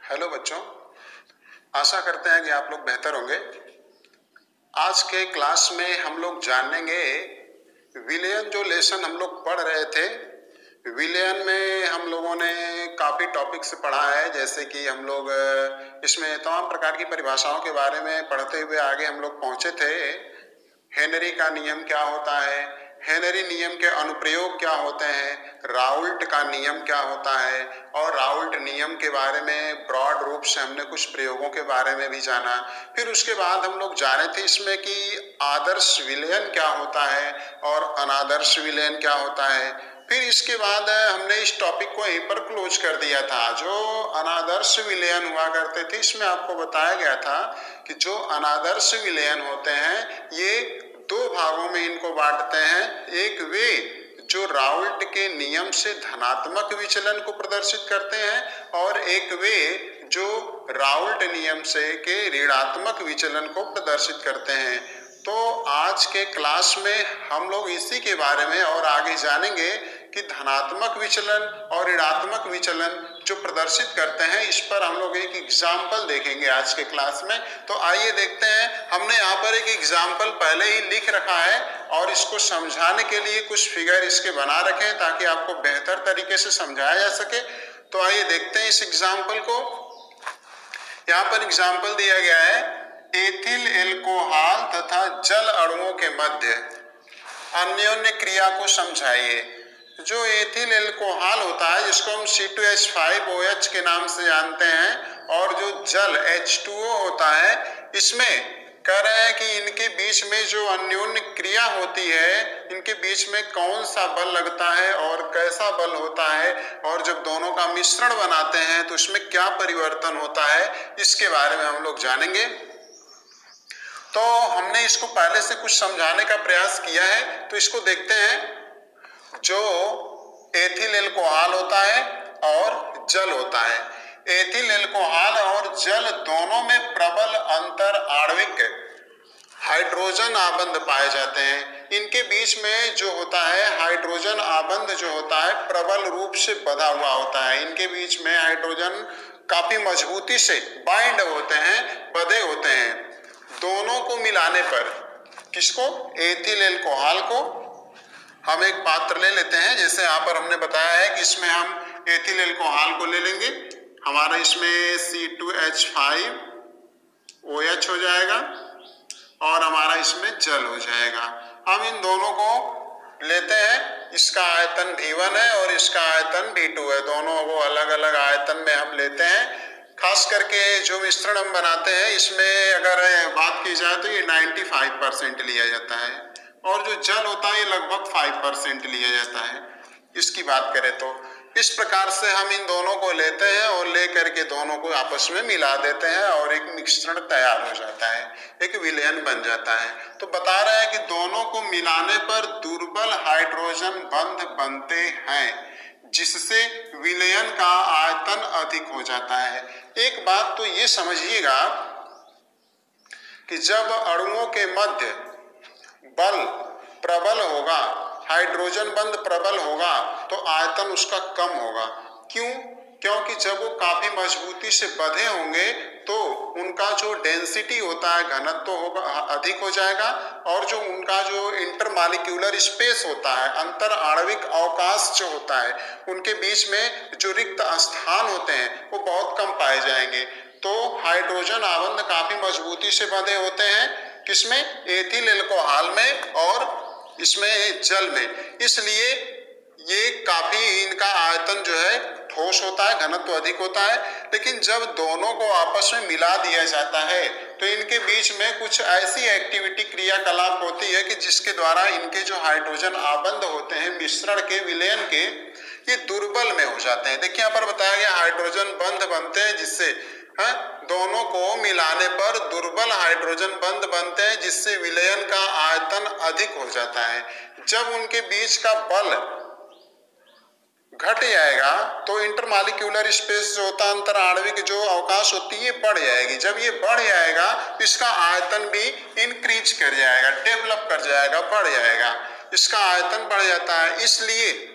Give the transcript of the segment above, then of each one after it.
Hello बच्चों, आशा करते हैं कि आप लोग बेहतर होंगे। आज के क्लास में हम लोग जानेंगे विलयन। जो लेसन हम लोग पढ़ रहे थे, विलयन में हम लोगों ने काफ़ी टॉपिक्स पढ़ा है, जैसे कि हम लोग इसमें तमाम प्रकार की परिभाषाओं के बारे में पढ़ते हुए आगे हम लोग पहुँचे थे। हेनरी का नियम क्या होता है, हेनरी नियम के अनुप्रयोग क्या होते हैं, राउल्ट का नियम क्या होता है, और राउल्ट नियम के बारे में ब्रॉड रूप से हमने कुछ प्रयोगों के बारे में भी जाना। फिर उसके बाद हम लोग जाने थे इसमें कि आदर्श विलयन क्या होता है और अनादर्श विलयन क्या होता है। फिर इसके बाद हमने इस टॉपिक को यहीं पर क्लोज कर दिया था। जो अनादर्श विलयन हुआ करते थे, इसमें आपको बताया गया था कि जो अनादर्श विलयन होते हैं ये दो भागों में इनको बांटते हैं। एक वे जो राउल्ट के नियम से धनात्मक विचलन को प्रदर्शित करते हैं, और एक वे जो राउल्ट नियम से के ऋणात्मक विचलन को प्रदर्शित करते हैं। तो आज के क्लास में हम लोग इसी के बारे में और आगे जानेंगे कि धनात्मक विचलन और ऋणात्मक विचलन जो प्रदर्शित करते हैं, इस पर हम लोग एक एग्जाम्पल देखेंगे आज के क्लास में। तो आइए देखते हैं। हमने यहाँ पर एक एग्जाम्पल पहले ही लिख रखा है और इसको समझाने के लिए कुछ फिगर इसके बना रखे हैं ताकि आपको बेहतर तरीके से समझाया जा सके। तो आइए देखते हैं इस एग्जाम्पल को। यहाँ पर एग्जाम्पल दिया गया है, एथिल एल्कोहल तथा जल अणुओं के मध्य अन्योन्य क्रिया को समझाइए। जो एथिल एल्कोहल होता है, जिसको हम C2H5OH के नाम से जानते हैं, और जो जल H2O होता है, इसमें कह रहे हैं कि इनके बीच में जो अन्योन्य क्रिया होती है, इनके बीच में कौन सा बल लगता है और कैसा बल होता है, और जब दोनों का मिश्रण बनाते हैं तो इसमें क्या परिवर्तन होता है, इसके बारे में हम लोग जानेंगे। तो हमने इसको पहले से कुछ समझाने का प्रयास किया है, तो इसको देखते हैं। जो एथिल एल्कोहल होता है और जल होता है, एथिल एल्कोहल और जल दोनों में प्रबल अंतर आणविक हाइड्रोजन आबंध पाए जाते हैं। इनके बीच में जो होता है हाइड्रोजन आबंध जो होता है प्रबल रूप से बंधा हुआ होता है। इनके बीच में हाइड्रोजन काफी मजबूती से बाइंड होते हैं, बंधे होते हैं। दोनों को मिलाने पर, किसको, एथिल एल्कोहल को, हम एक पात्र ले लेते हैं। जैसे यहाँ पर हमने बताया है कि इसमें हम एथिल एल्कोहल को ले लेंगे। हमारा इसमें C2H5OH हो जाएगा और हमारा इसमें जल हो जाएगा। हम इन दोनों को लेते हैं। इसका आयतन V1 है और इसका आयतन V2 है। दोनों को अलग अलग आयतन में हम लेते हैं। खास करके जो मिश्रण हम बनाते हैं, इसमें अगर बात की जाए तो ये 95% लिया जाता है, और जो जल होता है ये लगभग 5% लिया जाता है। इसकी बात करें तो इस प्रकार से हम इन दोनों को लेते हैं और ले करके दोनों को आपस में मिला देते हैं और एक मिश्रण तैयार हो जाता है, एक विलयन बन जाता है। तो बता रहे हैं कि दोनों को मिलाने पर दुर्बल हाइड्रोजन बंध बनते हैं, जिससे विलयन का आयतन अधिक हो जाता है। एक बात तो ये समझिएगा कि जब अणुओं के मध्य बल प्रबल होगा, हाइड्रोजन बंध प्रबल होगा, तो आयतन उसका कम होगा। क्यों? क्योंकि जब वो काफी मजबूती से बंधे होंगे तो उनका जो डेंसिटी होता है, घनत्व होगा, अधिक हो जाएगा, और जो उनका जो इंटरमॉलिक्यूलर स्पेस होता है, अंतर आणविक अवकाश जो होता है, उनके बीच में जो रिक्त स्थान होते हैं वो बहुत कम पाए जाएंगे। तो हाइड्रोजन आबंध काफी मजबूती से बंधे होते हैं, किसमें, एथिल एल्कोहल में और इसमें जल में। इसलिए ये काफी, इनका आयतन जो है ठोस होता है, घनत्व अधिक होता है। लेकिन जब दोनों को आपस में मिला दिया जाता है तो इनके बीच में कुछ ऐसी एक्टिविटी, क्रियाकलाप होती है कि जिसके द्वारा इनके जो हाइड्रोजन आबंध होते हैं मिश्रण के, विलयन के, ये दुर्बल में हो जाते हैं। देखिए यहाँ पर बताया गया हाइड्रोजन बंध बनते हैं, जिससे दोनों को मिलाने पर दुर्बल हाइड्रोजन बंध बनते हैं, जिससे विलयन का आयतन अधिक हो जाता है। जब उनके बीच का बल घट जाएगा तो इंटरमॉलिक्यूलर स्पेस जो होता है, अंतर आणविक जो अवकाश होती है, बढ़ जाएगी। जब ये बढ़ जाएगा तो इसका आयतन भी इंक्रीज कर जाएगा, डेवलप कर जाएगा, बढ़ जाएगा, इसका आयतन बढ़ जाता है। इसलिए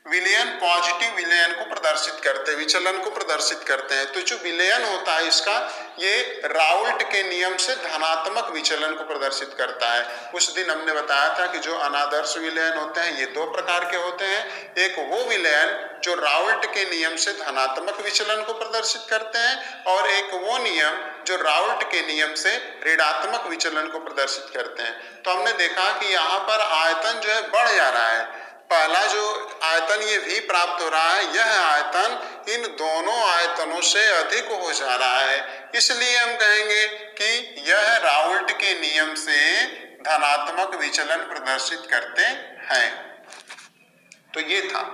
विलयन पॉजिटिव विलयन को प्रदर्शित करते हैं, विचलन को प्रदर्शित करते हैं। तो जो विलयन होता है इसका, ये राउल्ट के नियम से धनात्मक विचलन को प्रदर्शित करता है। उस दिन हमने बताया था कि जो अनादर्श विलयन होते हैं ये दो प्रकार के होते हैं। एक वो विलयन जो राउल्ट के नियम से धनात्मक विचलन को प्रदर्शित करते हैं, और एक वो नियम जो राउल्ट के नियम से ऋणात्मक विचलन को प्रदर्शित करते हैं। तो हमने देखा कि यहाँ पर आयतन जो है बढ़ जा रहा है। पहला जो आयतन ये v प्राप्त हो रहा है, यह आयतन इन दोनों आयतनों से अधिक हो जा रहा है। इसलिए हम कहेंगे कि यह राउल्ट के नियम से धनात्मक विचलन प्रदर्शित करते हैं। तो ये था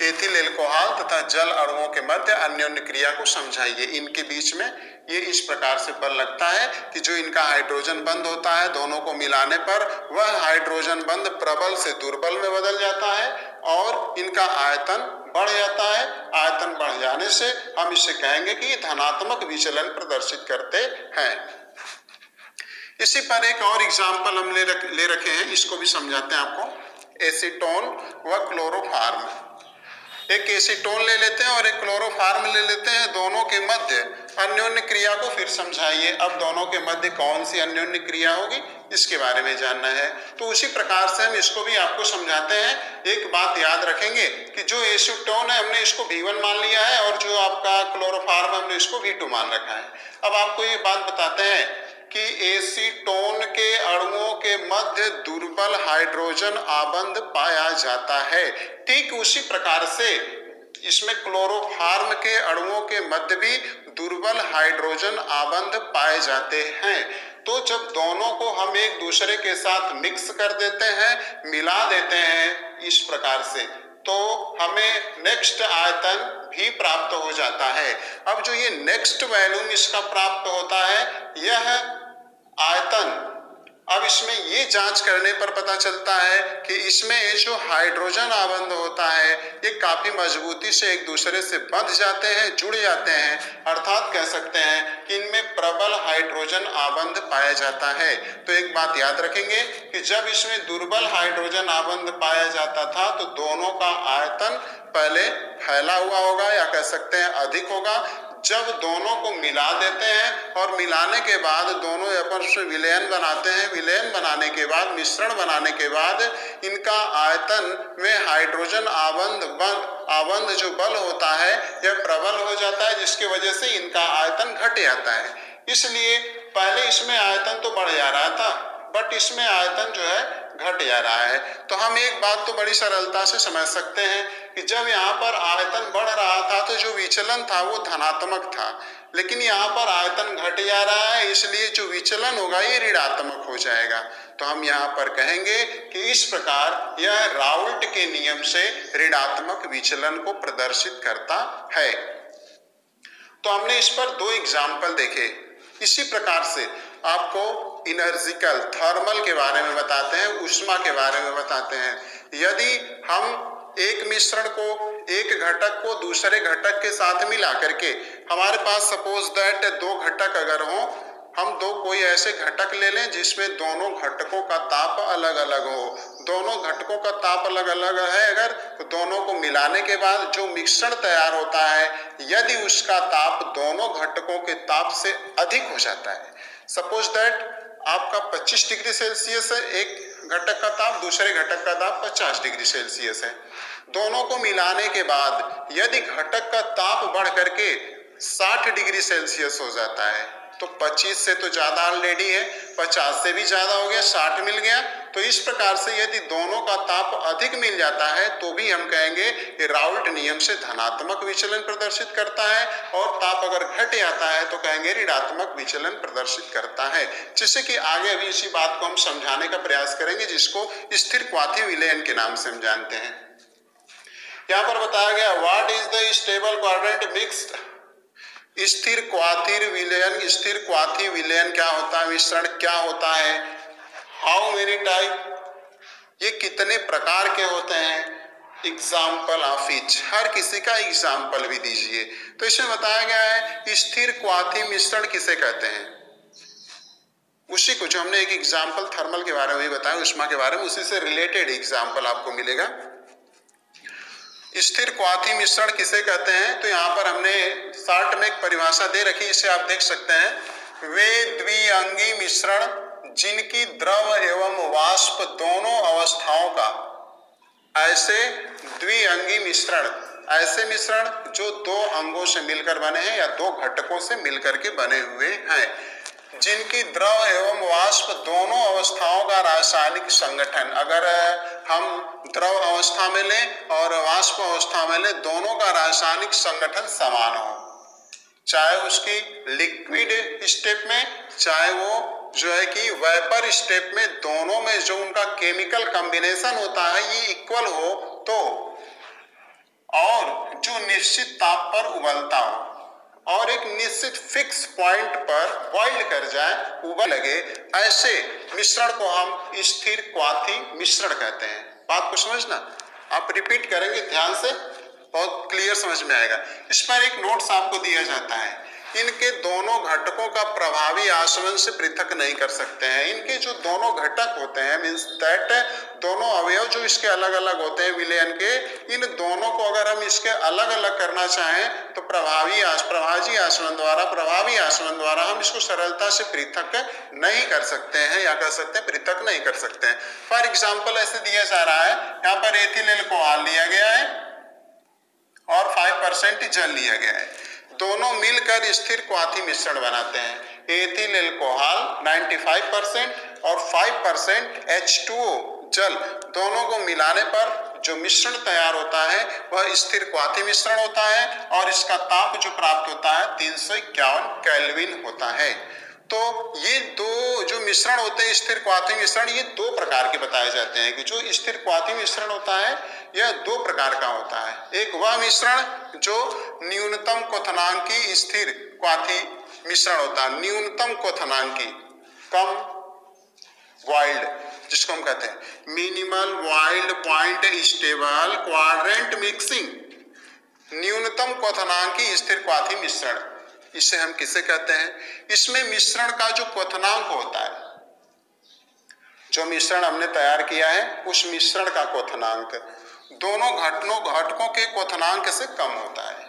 एथिल एल्कोहल तथा जल अणुओं के मध्य अन्योन्य क्रिया को समझाइए। इनके बीच में ये इस प्रकार से बल लगता है कि जो इनका हाइड्रोजन बंध होता है, दोनों को मिलाने पर वह हाइड्रोजन बंध प्रबल से दुर्बल में बदल जाता है और इनका आयतन बढ़ जाता है। आयतन बढ़ जाने से हम इसे कहेंगे कि धनात्मक विचलन प्रदर्शित करते हैं। इसी पर एक और एग्जाम्पल हम ले रखे हैं, इसको भी समझाते हैं आपको। एसीटोन व क्लोरोफार्म। एक एसीटोन ले लेते हैं और एक क्लोरोफार्म ले लेते हैं, दोनों के मध्य अन्योन्य क्रिया को फिर समझाइए। अब दोनों के मध्य कौन सी अन्योन्य क्रिया होगी इसके बारे में जानना है। तो उसी प्रकार से हम इसको भी आपको समझाते हैं। एक बात याद रखेंगे कि जो एसीटोन है हमने इसको V1 मान लिया है और जो आपका क्लोरोफार्म हमने इसको V2 मान रखा है। अब आपको ये बात बताते हैं कि एसीटोन के अणुओं के मध्य दुर्बल हाइड्रोजन आबंध पाया जाता है। ठीक उसी प्रकार से इसमें क्लोरोफार्म के अणुओं के मध्य भी दुर्बल हाइड्रोजन आबंध पाए जाते हैं। तो जब दोनों को हम एक दूसरे के साथ मिक्स कर देते हैं, मिला देते हैं इस प्रकार से, तो हमें नेक्स्ट आयतन भी प्राप्त हो जाता है। अब जो ये नेक्स्ट वैल्यूम इसका प्राप्त होता है, यह आयतन, अब इसमें ये जांच करने पर पता चलता है कि इसमें जो हाइड्रोजन आबंध होता है ये काफी मजबूती से एक दूसरे से बंध जाते हैं, जुड़ जाते हैं। अर्थात कह सकते हैं कि इनमें प्रबल हाइड्रोजन आबंध पाया जाता है। तो एक बात याद रखेंगे कि जब इसमें दुर्बल हाइड्रोजन आबंध पाया जाता था तो दोनों का आयतन पहले फैला हुआ होगा या कह सकते हैं अधिक होगा। जब दोनों को मिला देते हैं और मिलाने के बाद दोनों आपस में विलयन बनाते हैं, विलयन बनाने के बाद, मिश्रण बनाने के बाद इनका आयतन में हाइड्रोजन आबंध जो बल होता है यह प्रबल हो जाता है, जिसकी वजह से इनका आयतन घट जाता है। इसलिए पहले इसमें आयतन तो बढ़ जा रहा था, बट इसमें आयतन जो है घट जा रहा है। तो हम एक बात तो बड़ी सरलता से समझ सकते हैं कि जब यहाँ पर आयतन बढ़ रहा था तो जो विचलन था वो धनात्मक था, लेकिन यहाँ पर आयतन घट जा रहा है, इसलिए जो विचलन होगा ये ऋणात्मक हो जाएगा। तो हम यहाँ पर कहेंगे कि इस प्रकार यह राउल्ट के नियम से ऋणात्मक विचलन को प्रदर्शित करता है। तो हमने इस पर दो एग्जाम्पल देखे। इसी प्रकार से आपको इनर्जिकल थर्मल के बारे में बताते हैं, ऊष्मा के बारे में बताते हैं। यदि हम एक मिश्रण को, एक घटक को दूसरे घटक के साथ मिला करके, हमारे पास सपोज दैट दो घटक अगर हो, हम दो कोई ऐसे घटक ले लें जिसमें दोनों घटकों का ताप अलग अलग हो, दोनों घटकों का ताप अलग अलग है अगर, तो दोनों को मिलाने के बाद जो मिश्रण तैयार होता है यदि उसका ताप दोनों घटकों के ताप से अधिक हो जाता है, सपोज दैट आपका 25 डिग्री सेल्सियस है एक घटक का ताप, दूसरे घटक का ताप 50 डिग्री सेल्सियस है, दोनों को मिलाने के बाद यदि घटक का ताप बढ़ करके 60 डिग्री सेल्सियस हो जाता है, तो 25 से तो ज्यादा ऑलरेडी है, 50 से भी ज्यादा हो गया, 60 मिल गया। तो इस प्रकार से यदि दोनों का ताप अधिक मिल जाता है तो भी हम कहेंगे कि राउल्ट नियम से धनात्मक विचलन प्रदर्शित करता है, और ताप अगर घट जाता है तो कहेंगे ऋणात्मक विचलन प्रदर्शित करता है। जिससे कि आगे अभी इसी बात को हम समझाने का प्रयास करेंगे, जिसको स्थिर क्वाथी विलयन के नाम से हम जानते हैं। यहाँ पर बताया गया what is the stable coordinate mixed. स्थिर क्वाथी विलयन, स्थिर क्वाथी विलयन क्या होता है, मिश्रण क्या होता है, हाउ मेनी टाइप, ये कितने प्रकार के होते हैं, एग्जाम्पल ऑफ ईच, हर किसी का एग्जाम्पल भी दीजिए। तो इसमें बताया गया है स्थिर क्वाथी मिश्रण किसे कहते हैं, उसी को जो हमने एक एग्जाम्पल थर्मल के बारे में बताया, उष्मा के बारे में, उसी से रिलेटेड एग्जाम्पल आपको मिलेगा। स्थिर क्वाथी मिश्रण किसे कहते हैं? तो यहाँ पर हमने शॉर्ट में एक परिभाषा दे रखी, इसे आप देख सकते हैं। वे द्विअंगी मिश्रण जिनकी द्रव एवं वाष्प दोनों अवस्थाओं का, ऐसे द्विअंगी मिश्रण, ऐसे मिश्रण जो दो अंगों से मिलकर बने हैं या दो घटकों से मिलकर के बने हुए हैं, जिनकी द्रव एवं वाष्प दोनों अवस्थाओं का रासायनिक संगठन, अगर हम द्रव अवस्था में लें और वाष्प अवस्था में लें, दोनों का रासायनिक संगठन समान हो, चाहे उसकी लिक्विड स्टेप में, चाहे वो जो है कि वेपर स्टेप में, दोनों में जो उनका केमिकल कॉम्बिनेशन होता है ये इक्वल हो, तो और जो निश्चित ताप पर उबलता हो और एक निश्चित फिक्स पॉइंट पर बॉइल कर जाए, उबल लगे, ऐसे मिश्रण को हम स्थिर क्वाथी मिश्रण कहते हैं। बात को समझना, आप रिपीट करेंगे ध्यान से, बहुत क्लियर समझ में आएगा। इस पर एक नोट्स आपको दिया जाता है। इनके दोनों घटकों का प्रभावी आचरण से पृथक नहीं कर सकते हैं। इनके जो दोनों घटक होते हैं, मीन्स दैट दोनों अवयव जो इसके अलग अलग होते हैं विलयन के, इन दोनों को अगर हम इसके अलग अलग करना चाहें तो प्रभावी आचरण द्वारा हम इसको सरलता से पृथक नहीं कर सकते हैं, या कर सकते हैं पृथक नहीं कर सकते हैं। फॉर एग्जाम्पल ऐसे दिया जा रहा है, यहाँ पर एथिल अल्कोहल लिया गया है और 5% जल लिया गया है, दोनों मिलकर स्थिर क्वाथी मिश्रण बनाते हैं। एथिल अल्कोहल 95% और 5% H2O जल, दोनों को मिलाने पर जो मिश्रण तैयार होता है वह स्थिर क्वाथी मिश्रण होता है और इसका ताप जो प्राप्त होता है 351 केल्विन होता है। तो ये दो जो मिश्रण होते हैं स्थिर क्वाथी मिश्रण, ये दो प्रकार के बताए जाते हैं कि जो स्थिर क्वाथी मिश्रण होता है यह दो प्रकार का होता है। एक वह मिश्रण जो न्यूनतम क्वथनांकी स्थिर क्वाथी मिश्रण होता है, न्यूनतम क्वथनांकी, कम बॉइल्ड, जिसको हम कहते हैं minimal boiled point stable quadrant mixing, न्यूनतम क्वथनांकी स्थिर क्वाथी मिश्रण, इसे हम किसे कहते हैं? इसमें मिश्रण का जो क्वथनांक होता है, जो मिश्रण हमने तैयार किया है उस मिश्रण का क्वथनांक दोनों घटकों के क्वथनांक से कम होता है।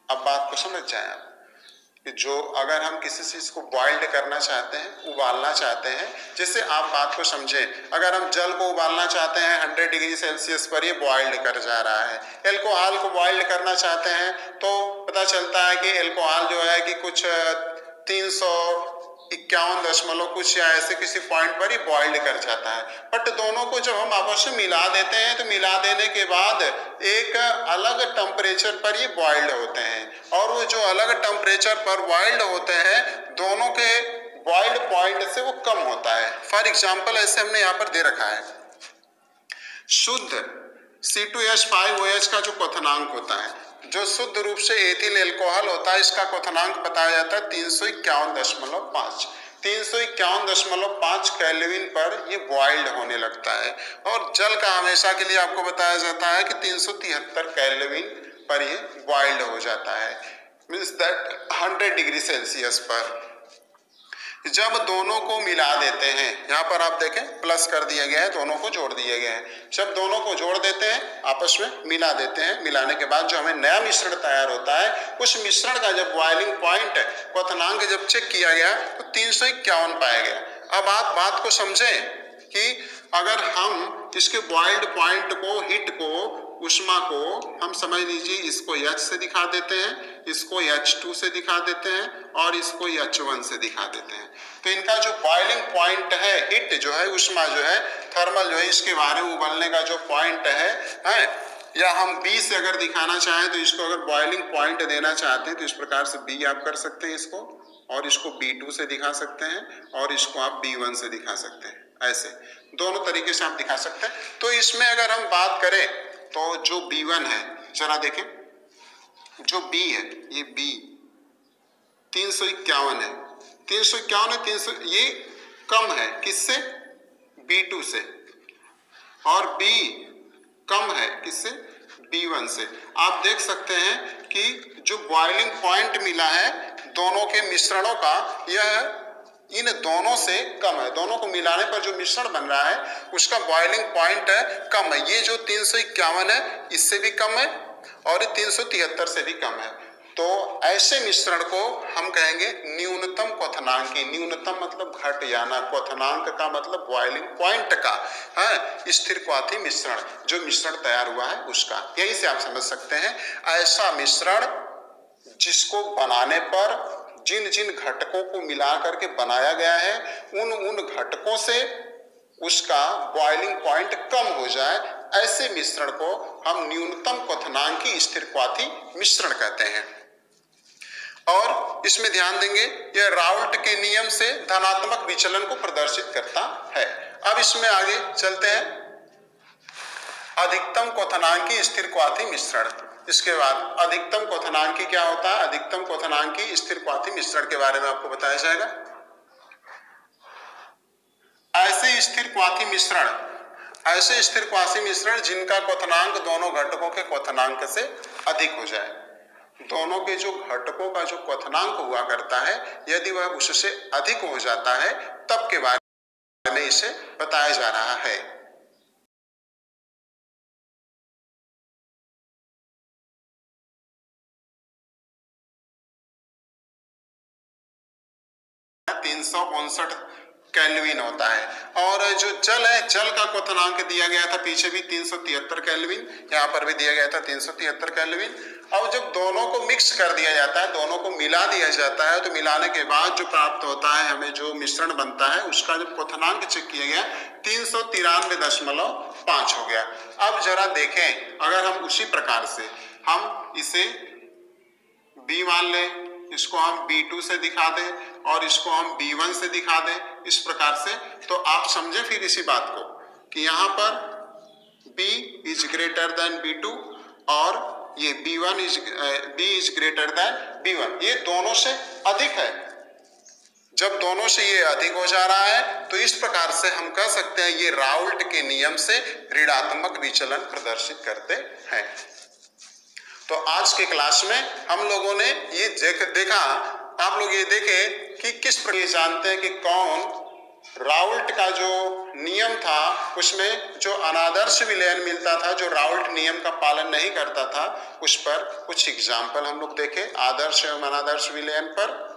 अब बात को समझ जाए आप कि जो अगर हम किसी चीज को बॉइल्ड करना चाहते हैं, उबालना चाहते हैं, जैसे आप बात को समझें, अगर हम जल को उबालना चाहते हैं 100 डिग्री सेल्सियस पर, ये बॉइल्ड कर जा रहा है। अल्कोहल को बॉइल्ड करना चाहते हैं तो पता चलता है कि अल्कोहल जो है कि कुछ 351 दशमलव कुछ या ऐसे किसी पॉइंट पर ही बॉइल्ड कर जाता है। बट दोनों को जब हम आपस में मिला देते हैं तो मिला देने के बाद एक अलग टेम्परेचर पर ये बॉइल्ड होते हैं, और वो जो अलग टेम्परेचर पर बॉइल्ड होते हैं दोनों के बॉइल्ड पॉइंट से वो कम होता है। फॉर एग्जाम्पल ऐसे हमने यहाँ पर दे रखा है, शुद्ध C2H5OH का जो क्वथनांक होता है, जो शुद्ध रूप से एथिल अल्कोहल होता है, इसका क्वथनांक बताया जाता है 351.5। 351.5 केल्विन पर ये बॉइल्ड होने लगता है, और जल का हमेशा के लिए आपको बताया जाता है कि 373 केल्विन पर ये बॉइल्ड हो जाता है, मीन्स दैट 100 डिग्री सेल्सियस पर। जब दोनों को मिला देते हैं, यहाँ पर आप देखें प्लस कर दिया गया है, दोनों को जोड़ दिया गया है। जब दोनों को जोड़ देते हैं, आपस में मिला देते हैं, मिलाने के बाद जो हमें नया मिश्रण तैयार होता है, उस मिश्रण का जब बॉइलिंग पॉइंट क्वथनांक जब चेक किया गया तो 351 पाया गया। अब आप बात को समझें कि अगर हम इसके बॉइल्ड पॉइंट को, हिट को, उष्मा को हम समझ लीजिए इसको H से दिखा देते हैं, इसको H2 से दिखा देते हैं और इसको H1 से दिखा देते हैं, तो इनका जो बॉइलिंग पॉइंट है, हिट जो है, उष्मा जो है, थर्मल जो है, इसके बारे में उबलने का जो पॉइंट है, या हम B से अगर दिखाना चाहें तो इसको अगर बॉइलिंग पॉइंट देना चाहते हैं तो इस प्रकार से B आप कर सकते हैं इसको, और इसको B2 से दिखा सकते हैं, और इसको आप B1 से दिखा सकते हैं। ऐसे दोनों तरीके से आप दिखा सकते हैं। तो इसमें अगर हम बात करें तो जो B1 है, जरा देखें, जो B है, ये B 351 है, 351 है, 300, ये कम है किससे? B2 से, और B कम है किससे? B1 से। आप देख सकते हैं कि जो बॉइलिंग पॉइंट मिला है दोनों के मिश्रणों का, यह इन दोनों से कम है। दोनों को मिलाने पर जो मिश्रण बन रहा है उसका बॉइलिंग पॉइंट कम है। ये जो 351 है इससे भी कम है और ये 373 से भी कम है। तो ऐसे मिश्रण को हम कहेंगे न्यूनतम क्वथनांकी। न्यूनतम मतलब घट जाना, क्वथनांक का मतलब बॉइलिंग पॉइंट का है, स्थिर क्वाथी मिश्रण, जो मिश्रण तैयार हुआ है उसका। यही से आप समझ सकते हैं ऐसा मिश्रण जिसको बनाने पर जिन जिन घटकों को मिला करके बनाया गया है उन घटकों से उसका बॉइलिंग पॉइंट कम हो जाए, ऐसे मिश्रण को हम न्यूनतम क्वथनांकी स्थिर क्वाथी मिश्रण कहते हैं। और इसमें ध्यान देंगे यह राउल्ट के नियम से धनात्मक विचलन को प्रदर्शित करता है। अब इसमें आगे चलते हैं, अधिकतम क्वथनांकी स्थिर क्वाथी मिश्रण। इसके बाद अधिकतम क्वथनांकी क्या होता है, अधिकतम क्वथनांकी स्थिर क्वाथी मिश्रण के बारे में आपको बताया जाएगा। ऐसे स्थिर क्वाथी मिश्रण, ऐसे स्थिर क्वाथी मिश्रण जिनका क्वथनांक दोनों घटकों के क्वथनांक से अधिक हो जाए। दोनों के जो घटकों का जो क्वथनांक हुआ करता है यदि वह उससे अधिक हो जाता है तब के बारे में इसे बताया जा रहा है। केल्विन होता है। और जो जल है, जल का क्वथनांक दिया गया था पीछे भी 373 केल्विन, यहाँ पर भी दिया गया था 373 केल्विन। अब जब दोनों को मिक्स कर दिया जाता है, दोनों को मिला दिया जाता है, तो मिलाने के बाद जो प्राप्त होता है हमें जो मिश्रण बनता है उसका जब क्वथनांक चेक किया गया 393.5 हो गया। अब जरा देखें, अगर हम उसी प्रकार से हम इसे B मान लें, इसको हम B2 से दिखा दें और इसको हम B1 से दिखा दें इस प्रकार से, तो आप समझें फिर इसी बात को कि यहाँ पर B is greater than B2 और ये B is greater than B1, ये दोनों से अधिक है। जब दोनों से ये अधिक हो जा रहा है तो इस प्रकार से हम कह सकते हैं ये राउल्ट के नियम से ऋणात्मक विचलन प्रदर्शित करते हैं। तो आज के क्लास में हम लोगों ने ये देखा, आप लोग ये देखें कि किस प्रकार जानते हैं कि कौन राउल्ट का जो नियम था उसमें जो अनादर्श विलयन मिलता था, जो राउल्ट नियम का पालन नहीं करता था, उस पर कुछ एग्जाम्पल हम लोग देखे आदर्श एवं अनादर्श विलयन पर।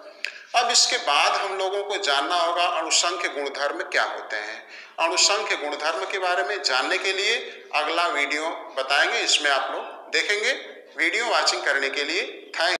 अब इसके बाद हम लोगों को जानना होगा अणुसंख्य गुणधर्म क्या होते हैं। अणुसंख्य गुणधर्म के बारे में जानने के लिए अगला वीडियो बताएंगे, इसमें आप लोग देखेंगे। वीडियो वॉचिंग करने के लिए थैंक